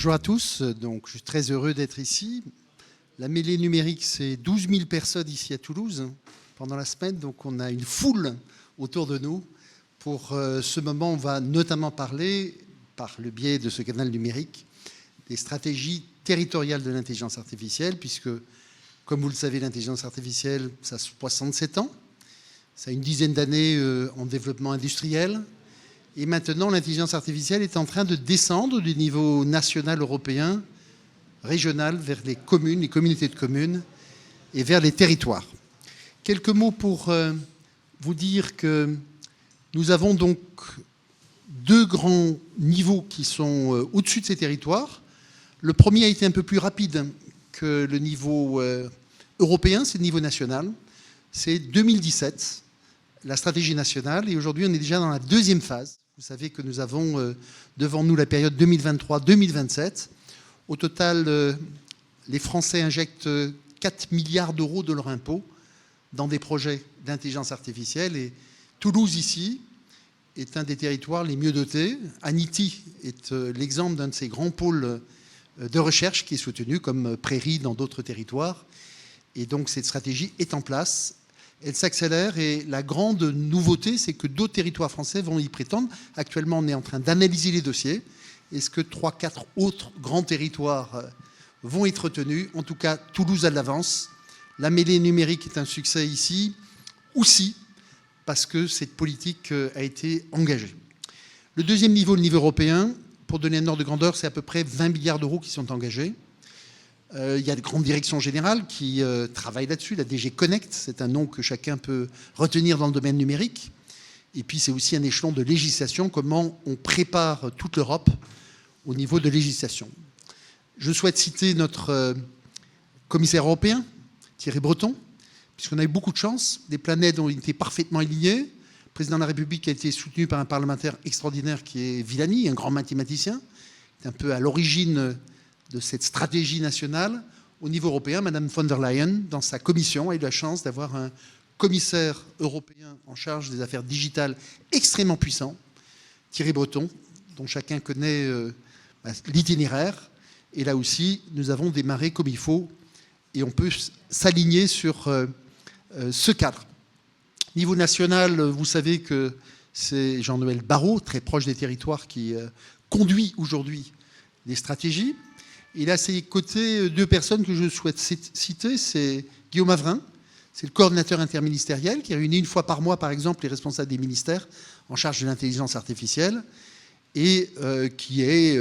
Bonjour à tous, donc je suis très heureux d'être ici. La mêlée numérique, c'est 12 000 personnes ici à Toulouse pendant la semaine, donc on a une foule autour de nous. Pour ce moment, on va notamment parler, par le biais de ce canal numérique, des stratégies territoriales de l'intelligence artificielle, puisque, comme vous le savez, l'intelligence artificielle, ça a 67 ans, ça a une dizaine d'années en développement industriel. Et maintenant, l'intelligence artificielle est en train de descendre du niveau national européen, régional, vers les communes, les communautés de communes et vers les territoires. Quelques mots pour vous dire que nous avons donc deux grands niveaux qui sont au-dessus de ces territoires. Le premier a été un peu plus rapide que le niveau européen, c'est le niveau national. C'est 2017, la stratégie nationale, et aujourd'hui on est déjà dans la deuxième phase. Vous savez que nous avons devant nous la période 2023-2027. Au total, les Français injectent 4 milliards d'euros de leur impôt dans des projets d'intelligence artificielle. Et Toulouse, ici, est un des territoires les mieux dotés. Anity est l'exemple d'un de ces grands pôles de recherche qui est soutenu, comme Prairie dans d'autres territoires. Et donc cette stratégie est en place. Elle s'accélère et la grande nouveauté, c'est que d'autres territoires français vont y prétendre. Actuellement, on est en train d'analyser les dossiers. Est-ce que 3-4 autres grands territoires vont être retenus? En tout cas, Toulouse a de l'avance. La mêlée numérique est un succès ici, aussi parce que cette politique a été engagée. Le deuxième niveau, le niveau européen, pour donner un ordre de grandeur, c'est à peu près 20 milliards d'euros qui sont engagés. Il y a de grandes directions générales qui travaillent là-dessus. La DG Connect, c'est un nom que chacun peut retenir dans le domaine numérique. Et puis c'est aussi un échelon de législation, comment on prépare toute l'Europe au niveau de législation. Je souhaite citer notre commissaire européen, Thierry Breton, puisqu'on a eu beaucoup de chance. Les planètes ont été parfaitement alignées. Le président de la République a été soutenu par un parlementaire extraordinaire qui est Villani, un grand mathématicien, qui est un peu à l'origine de cette stratégie nationale. Au niveau européen, Madame von der Leyen, dans sa commission, a eu la chance d'avoir un commissaire européen en charge des affaires digitales extrêmement puissant, Thierry Breton, dont chacun connaît l'itinéraire. Et là aussi, nous avons démarré comme il faut et on peut s'aligner sur ce cadre. Niveau national, vous savez que c'est Jean-Noël Barrot, très proche des territoires, qui conduit aujourd'hui les stratégies. Il a à ses côtés deux personnes que je souhaite citer. C'est Guillaume Avrin, c'est le coordinateur interministériel qui réunit une fois par mois, par exemple, les responsables des ministères en charge de l'intelligence artificielle et qui est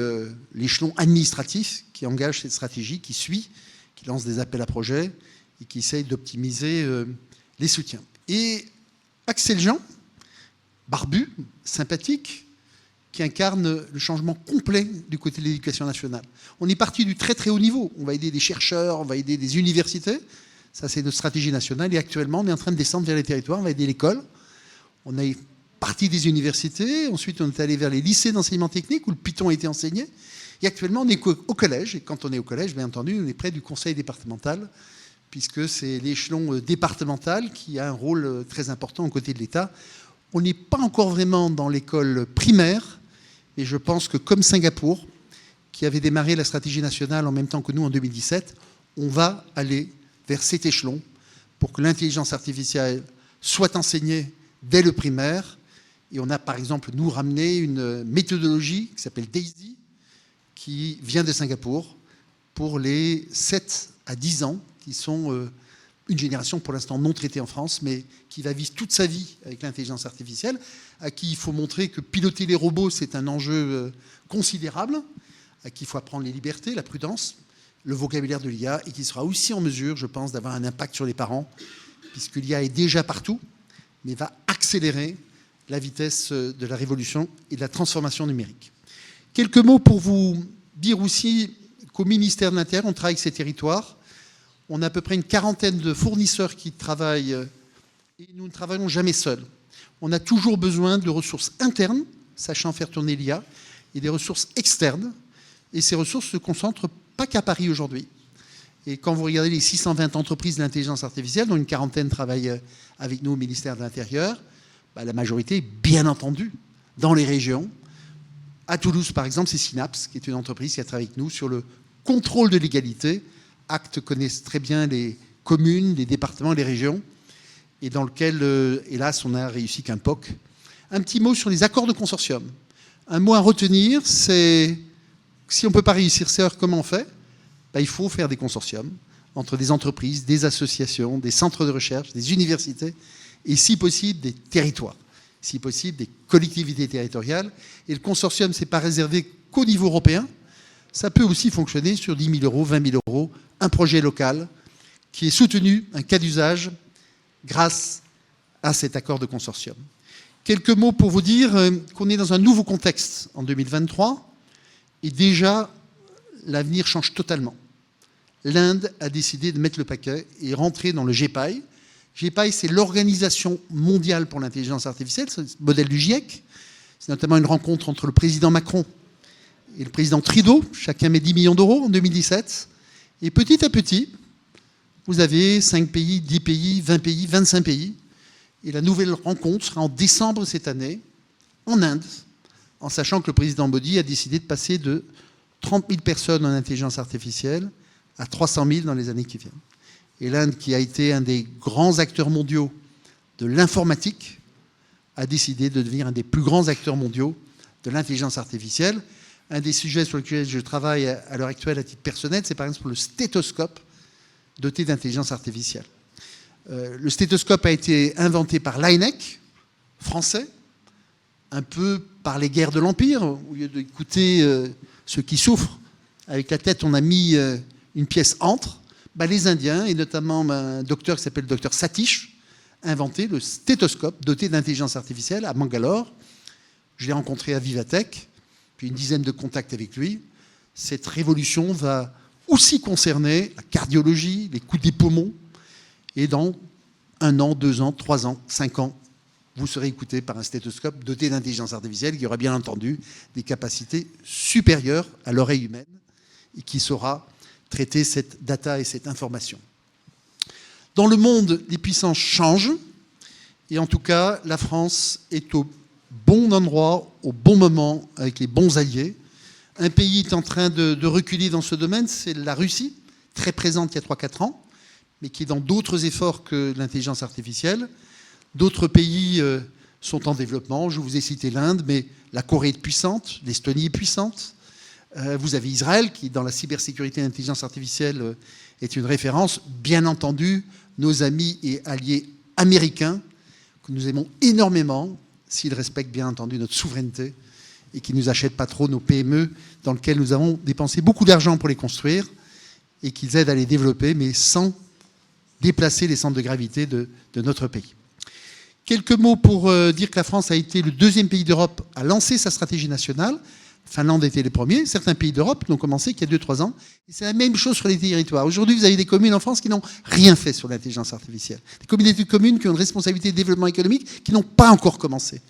l'échelon administratif qui engage cette stratégie, qui suit, qui lance des appels à projets et qui essaye d'optimiser les soutiens. Et Axel Jean, barbu, sympathique, qui incarne le changement complet du côté de l'éducation nationale. On est parti du très très haut niveau. On va aider des chercheurs, on va aider des universités. Ça, c'est notre stratégie nationale. Et actuellement, on est en train de descendre vers les territoires. On va aider l'école. On est parti des universités. Ensuite, on est allé vers les lycées d'enseignement technique où le Python a été enseigné. Et actuellement, on est au collège. Et quand on est au collège, bien entendu, on est près du conseil départemental, puisque c'est l'échelon départemental qui a un rôle très important aux côtés de l'État. On n'est pas encore vraiment dans l'école primaire. Et je pense que comme Singapour, qui avait démarré la stratégie nationale en même temps que nous en 2017, on va aller vers cet échelon pour que l'intelligence artificielle soit enseignée dès le primaire. Et on a par exemple, nous, ramené une méthodologie qui s'appelle DAISY, qui vient de Singapour, pour les 7 à 10 ans, qui sont une génération pour l'instant non traitée en France, mais qui va vivre toute sa vie avec l'intelligence artificielle, à qui il faut montrer que piloter les robots, c'est un enjeu considérable, à qui il faut apprendre les libertés, la prudence, le vocabulaire de l'IA, et qui sera aussi en mesure, je pense, d'avoir un impact sur les parents, puisque l'IA est déjà partout, mais va accélérer la vitesse de la révolution et de la transformation numérique. Quelques mots pour vous dire aussi qu'au ministère de l'Intérieur, on travaille avec ces territoires. On a à peu près une quarantaine de fournisseurs qui travaillent et nous ne travaillons jamais seuls. On a toujours besoin de ressources internes, sachant faire tourner l'IA, et des ressources externes. Et ces ressources ne se concentrent pas qu'à Paris aujourd'hui. Et quand vous regardez les 620 entreprises de l'intelligence artificielle, dont une quarantaine travaillent avec nous au ministère de l'Intérieur, la majorité, bien entendu, dans les régions, À Toulouse, par exemple, c'est Synapse, qui est une entreprise qui a travaillé avec nous sur le contrôle de l'égalité. Acte connaissent très bien les communes, les départements, les régions, et dans lequel, hélas, on a réussi qu'un POC. Un petit mot sur les accords de consortium. Un mot à retenir, c'est si on ne peut pas réussir ça, comment on fait? Il faut faire des consortiums entre des entreprises, des associations, des centres de recherche, des universités, et si possible, des territoires. Si possible, des collectivités territoriales. Et le consortium, ce n'est pas réservé qu'au niveau européen. Ça peut aussi fonctionner sur 10 000 euros, 20 000 euros, un projet local qui est soutenu, un cas d'usage, grâce à cet accord de consortium. Quelques mots pour vous dire qu'on est dans un nouveau contexte en 2023, et déjà, l'avenir change totalement. L'Inde a décidé de mettre le paquet et rentrer dans le GPAI. GPAI, c'est l'Organisation mondiale pour l'intelligence artificielle, c'est le modèle du GIEC. C'est notamment une rencontre entre le président Macron et le président Trudeau. Chacun met 10 millions d'euros en 2017. Et petit à petit, vous avez 5 pays, 10 pays, 20 pays, 25 pays. Et la nouvelle rencontre sera en décembre cette année, en Inde, en sachant que le président Modi a décidé de passer de 30 000 personnes en intelligence artificielle à 300 000 dans les années qui viennent. Et l'Inde, qui a été un des grands acteurs mondiaux de l'informatique, a décidé de devenir un des plus grands acteurs mondiaux de l'intelligence artificielle. Un des sujets sur lesquels je travaille à l'heure actuelle à titre personnel, c'est par exemple le stéthoscope doté d'intelligence artificielle. Le stéthoscope a été inventé par l'INEC, français, un peu par les guerres de l'Empire. Au lieu d'écouter ceux qui souffrent, avec la tête, on a mis une pièce entre. Les Indiens, et notamment un docteur qui s'appelle le docteur Satish, a inventé le stéthoscope doté d'intelligence artificielle à Bangalore. Je l'ai rencontré à Vivatech, puis une dizaine de contacts avec lui. Cette révolution va aussi concerner la cardiologie, les coups des poumons, et dans 1 an, 2 ans, 3 ans, 5 ans, vous serez écouté par un stéthoscope doté d'intelligence artificielle qui aura bien entendu des capacités supérieures à l'oreille humaine et qui saura traiter cette data et cette information. Dans le monde, les puissances changent, et en tout cas, la France est au bon endroit, au bon moment, avec les bons alliés. Un pays est en train de reculer dans ce domaine, c'est la Russie, très présente il y a 3-4 ans, mais qui est dans d'autres efforts que l'intelligence artificielle. D'autres pays sont en développement, je vous ai cité l'Inde, mais la Corée est puissante, l'Estonie est puissante. Vous avez Israël qui, dans la cybersécurité et l'intelligence artificielle, est une référence. Bien entendu, nos amis et alliés américains, que nous aimons énormément, s'ils respectent bien entendu notre souveraineté et qui ne nous achètent pas trop nos PME, dans lesquelles nous avons dépensé beaucoup d'argent pour les construire, et qu'ils aident à les développer, mais sans déplacer les centres de gravité de notre pays. Quelques mots pour dire que la France a été le 2e pays d'Europe à lancer sa stratégie nationale. Finlande était les premiers. Certains pays d'Europe n'ont commencé qu'il y a 2-3 ans. Et c'est la même chose sur les territoires. Aujourd'hui, vous avez des communes en France qui n'ont rien fait sur l'intelligence artificielle. Des communautés de communes qui ont une responsabilité de développement économique qui n'ont pas encore commencé.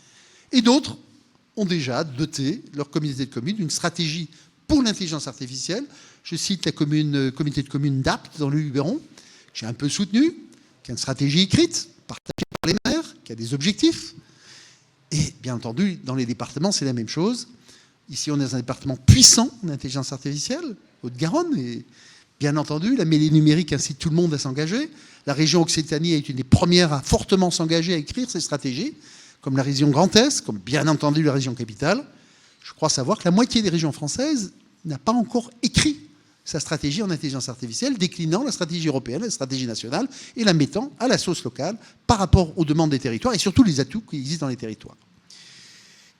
Et d'autres ont déjà doté leur communauté de communes d'une stratégie pour l'intelligence artificielle. Je cite la communauté de communes d'Apt dans le Luberon, que j'ai un peu soutenue, qui a une stratégie écrite, partagée par les maires, qui a des objectifs. Et bien entendu, dans les départements, c'est la même chose. Ici, on est dans un département puissant en intelligence artificielle, Haute-Garonne, et bien entendu, la mêlée numérique incite tout le monde à s'engager. La région Occitanie est une des premières à fortement s'engager à écrire ces stratégies, comme la région Grand Est, comme bien entendu la région Capitale. Je crois savoir que la moitié des régions françaises n'a pas encore écrit sa stratégie en intelligence artificielle, déclinant la stratégie européenne, la stratégie nationale, et la mettant à la sauce locale par rapport aux demandes des territoires et surtout les atouts qui existent dans les territoires.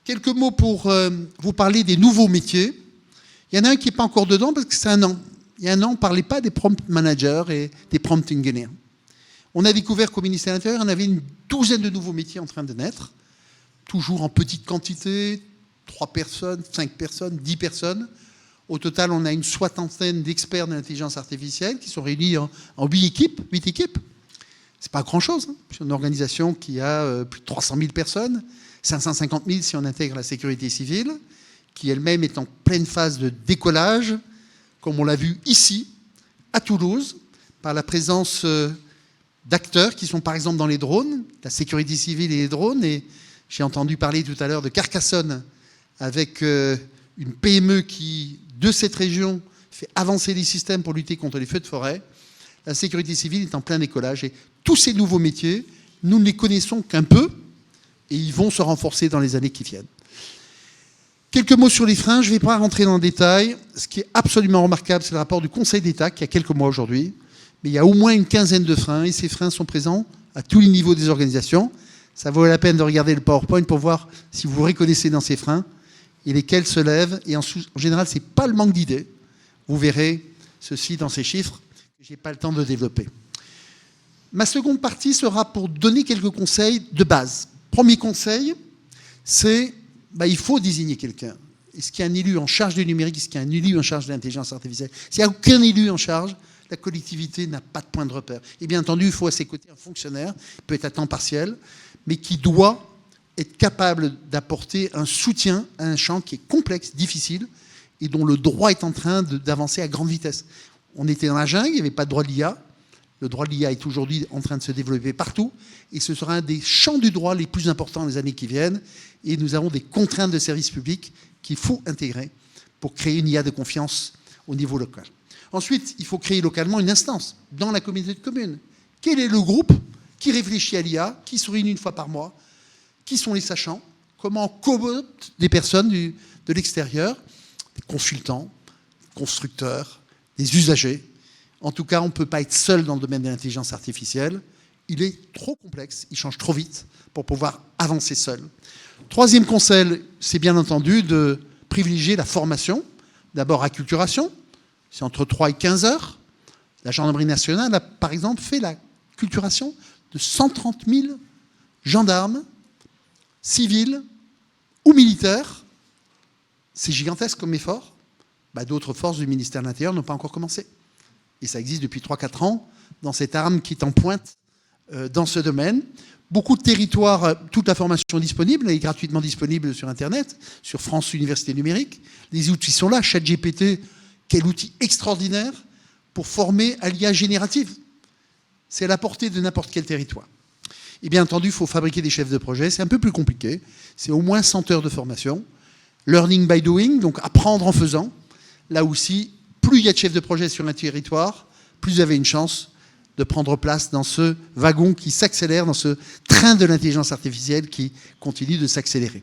Quelques mots pour vous parler des nouveaux métiers. Il y en a un qui n'est pas encore dedans parce que c'est un an. Il y a un an, on ne parlait pas des prompt managers et des prompt engineers. On a découvert qu'au ministère de l'Intérieur, on avait une douzaine de nouveaux métiers en train de naître, toujours en petite quantité, 3 personnes, 5 personnes, 10 personnes. Au total, on a une soixantaine d'experts de l'intelligence artificielle qui sont réunis en 8 équipes. C'est pas grand-chose. Hein. C'est une organisation qui a plus de 300 000 personnes, 550 000 si on intègre la sécurité civile, qui elle-même est en pleine phase de décollage, comme on l'a vu ici, à Toulouse, par la présence d'acteurs qui sont par exemple dans les drones, la sécurité civile et les drones. Et j'ai entendu parler tout à l'heure de Carcassonne, avec une PME qui, de cette région, fait avancer les systèmes pour lutter contre les feux de forêt. La sécurité civile est en plein décollage et tous ces nouveaux métiers, nous ne les connaissons qu'un peu et ils vont se renforcer dans les années qui viennent. Quelques mots sur les freins, je ne vais pas rentrer dans le détail. Ce qui est absolument remarquable, c'est le rapport du Conseil d'État qui a quelques mois aujourd'hui. Mais il y a au moins une quinzaine de freins et ces freins sont présents à tous les niveaux des organisations. Ça vaut la peine de regarder le PowerPoint pour voir si vous vous reconnaissez dans ces freins et lesquels se lèvent. Et en général, ce n'est pas le manque d'idées. Vous verrez ceci dans ces chiffres que je n'ai pas le temps de développer. Ma seconde partie sera pour donner quelques conseils de base. Premier conseil, c'est il faut désigner quelqu'un. Est-ce qu'il y a un élu en charge du numérique? Est-ce qu'il y a un élu en charge de l'intelligence artificielle? S'il n'y a aucun élu en charge, la collectivité n'a pas de point de repère. Et bien entendu, il faut à ses côtés un fonctionnaire, il peut être à temps partiel, mais qui doit être capable d'apporter un soutien à un champ qui est complexe, difficile, et dont le droit est en train d'avancer à grande vitesse. On était dans la jungle, il n'y avait pas de droit de l'IA. Le droit de l'IA est aujourd'hui en train de se développer partout, et ce sera un des champs du droit les plus importants dans les années qui viennent, et nous avons des contraintes de service public qu'il faut intégrer pour créer une IA de confiance au niveau local. Ensuite, il faut créer localement une instance dans la communauté de communes. Quel est le groupe qui réfléchit à l'IA, qui se réunit une fois par mois? Qui sont les sachants? Comment on coopte des personnes de l'extérieur? Des consultants, des constructeurs, des usagers. En tout cas, on ne peut pas être seul dans le domaine de l'intelligence artificielle. Il est trop complexe, il change trop vite pour pouvoir avancer seul. Troisième conseil, c'est bien entendu de privilégier la formation. D'abord, acculturation, c'est entre 3 et 15 heures. La gendarmerie nationale a, par exemple, fait la culturation de 130 000 gendarmes, civils ou militaires. C'est gigantesque comme effort. D'autres forces du ministère de l'Intérieur n'ont pas encore commencé. Et ça existe depuis 3-4 ans dans cette arme qui est en pointe dans ce domaine. Beaucoup de territoires, toute la formation est disponible, elle est gratuitement disponible sur Internet, sur France Université Numérique. Les outils sont là, ChatGPT, quel outil extraordinaire pour former à l'IA générative. C'est à la portée de n'importe quel territoire. Et bien entendu, il faut fabriquer des chefs de projet, c'est un peu plus compliqué, c'est au moins 100 heures de formation. Learning by doing, donc apprendre en faisant. Là aussi, plus il y a de chefs de projet sur un territoire, plus vous avez une chance de prendre place dans ce wagon qui s'accélère, dans ce train de l'intelligence artificielle qui continue de s'accélérer.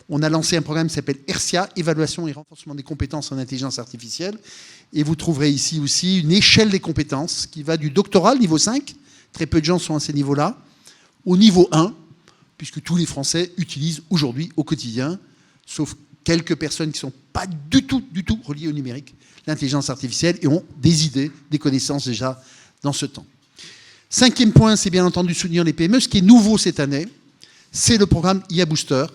On a lancé un programme qui s'appelle ERSIA, Évaluation et renforcement des compétences en intelligence artificielle. Et vous trouverez ici aussi une échelle des compétences qui va du doctoral, niveau 5, très peu de gens sont à ce niveau-là, au niveau 1, puisque tous les Français utilisent aujourd'hui au quotidien, sauf quelques personnes qui ne sont pas du tout reliées au numérique, l'intelligence artificielle, et ont des idées, des connaissances déjà dans ce temps. Cinquième point, c'est bien entendu soutenir les PME. Ce qui est nouveau cette année, c'est le programme IA Booster,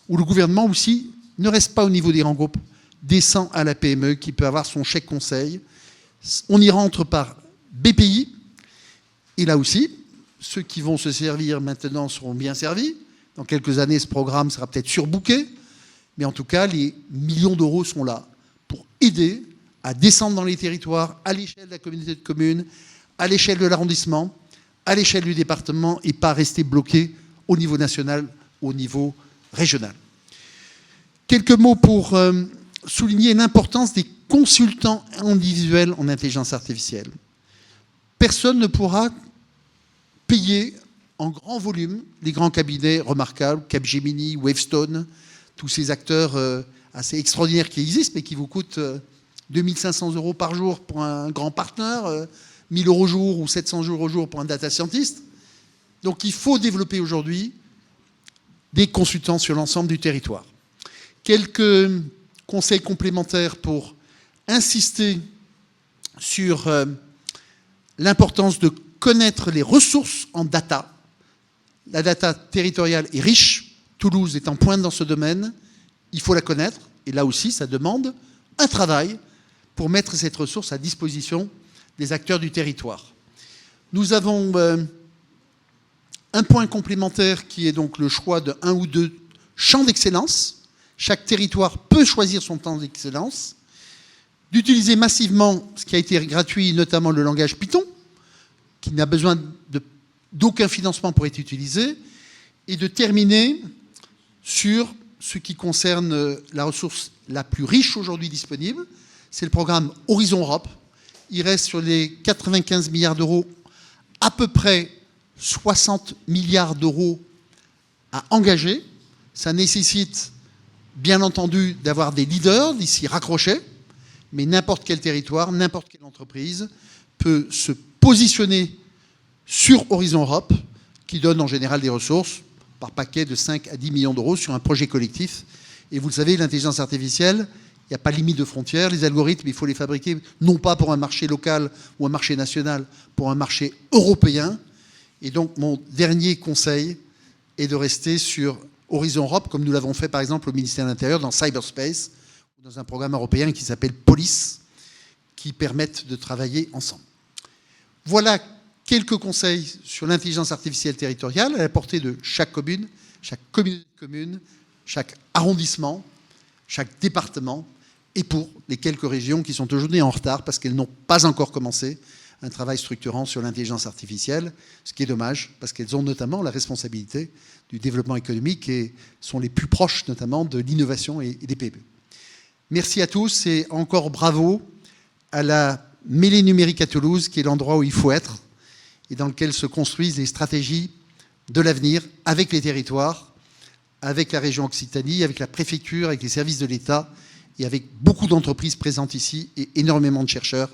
où le gouvernement aussi ne reste pas au niveau des grands groupes, descend à la PME qui peut avoir son chèque conseil. On y rentre par BPI, et là aussi, ceux qui vont se servir maintenant seront bien servis. Dans quelques années, ce programme sera peut-être surbooké, mais en tout cas, les millions d'euros sont là pour aider à descendre dans les territoires, à l'échelle de la communauté de communes, à l'échelle de l'arrondissement, à l'échelle du département, et pas rester bloqué au niveau national, au niveau régional. Quelques mots pour souligner l'importance des consultants individuels en intelligence artificielle. Personne ne pourra payer en grand volume les grands cabinets remarquables, Capgemini, Wavestone, tous ces acteurs assez extraordinaires qui existent, mais qui vous coûtent 2500 € par jour pour un grand partenaire, 1000 € au jour ou 700 € au jour pour un data scientist. Donc il faut développer aujourd'hui des consultants sur l'ensemble du territoire. Quelques conseils complémentaires pour insister sur l'importance de connaître les ressources en data. La data territoriale est riche, Toulouse est en pointe dans ce domaine, il faut la connaître, et là aussi ça demande un travail pour mettre cette ressource à disposition des acteurs du territoire. Nous avons un point complémentaire qui est donc le choix de 1 ou 2 champs d'excellence. Chaque territoire peut choisir son temps d'excellence, d'utiliser massivement ce qui a été gratuit, notamment le langage Python, qui n'a besoin d'aucun financement pour être utilisé, et de terminer sur ce qui concerne la ressource la plus riche aujourd'hui disponible, c'est le programme Horizon Europe. Il reste sur les 95 milliards d'euros, à peu près 60 milliards d'euros à engager. Ça nécessite, bien entendu, d'avoir des leaders, d'y raccrocher, mais n'importe quel territoire, n'importe quelle entreprise peut se positionner sur Horizon Europe, qui donne en général des ressources par paquet de 5 à 10 millions d'euros sur un projet collectif. Et vous le savez, l'intelligence artificielle, il n'y a pas de limite de frontières. Les algorithmes, il faut les fabriquer non pas pour un marché local ou un marché national, pour un marché européen. Et donc, mon dernier conseil est de rester sur Horizon Europe, comme nous l'avons fait par exemple au ministère de l'Intérieur dans Cyberspace, ou dans un programme européen qui s'appelle Police, qui permettent de travailler ensemble. Voilà quelques conseils sur l'intelligence artificielle territoriale à la portée de chaque commune, chaque communauté de communes, chaque arrondissement, chaque département, et pour les quelques régions qui sont aujourd'hui en retard parce qu'elles n'ont pas encore commencé un travail structurant sur l'intelligence artificielle, ce qui est dommage parce qu'elles ont notamment la responsabilité du développement économique et sont les plus proches notamment de l'innovation et des PME. Merci à tous et encore bravo à la mêlée numérique à Toulouse, qui est l'endroit où il faut être et dans lequel se construisent les stratégies de l'avenir avec les territoires, avec la région Occitanie, avec la préfecture, avec les services de l'État et avec beaucoup d'entreprises présentes ici et énormément de chercheurs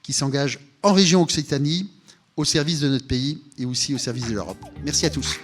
qui s'engagent en région Occitanie, au service de notre pays et aussi au service de l'Europe. Merci à tous.